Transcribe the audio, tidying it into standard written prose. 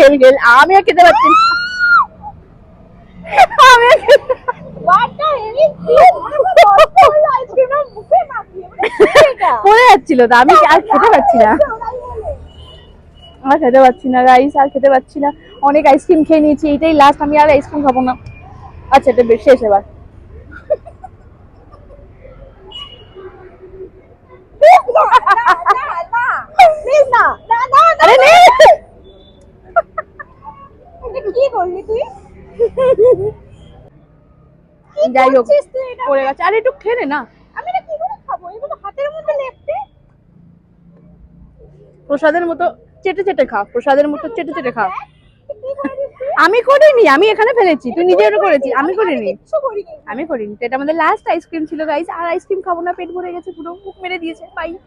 গেল গেল, আমি আর খেতে পারছি না। আমি আর খেতে- পড়ে যাচ্ছিল তো, আমি আর খেতে পারছি না, আর খেতে পারছি না গাইস, আর খেতে পারছি না। অনেক আইসক্রিম খেয়ে নিয়েছি, এটাই লাস্ট, আমি আর আইসক্রিম খাবো না। আচ্ছা এটা বেশ শেষ এবার। আরে নে। কি করলি তুই? যাই হোক পড়ে গেছে, আরে একটু খেয়ে নে না। আমি না কি করে খাবো? এগুলো হাতের মধ্যে লেপটে। প্রসাদের মতো চেটে চেটে খা, প্রসাদের মতো চেটে চেটে খা। কি করে দিচ্ছিস? আমি করিনি, আমি এখানে ফেলেছি, তুই নিজে ওটা করেছিস, আমি করিনি। কিচ্ছু করিনি। আমি করিনি, তো এটা আমাদের লাস্ট আইসক্রিম ছিল গাইস, আর আইসক্রিম খাবো না, পেট ভরে গেছে পুরো, মুখ মেরে দিয়েছে, বাই।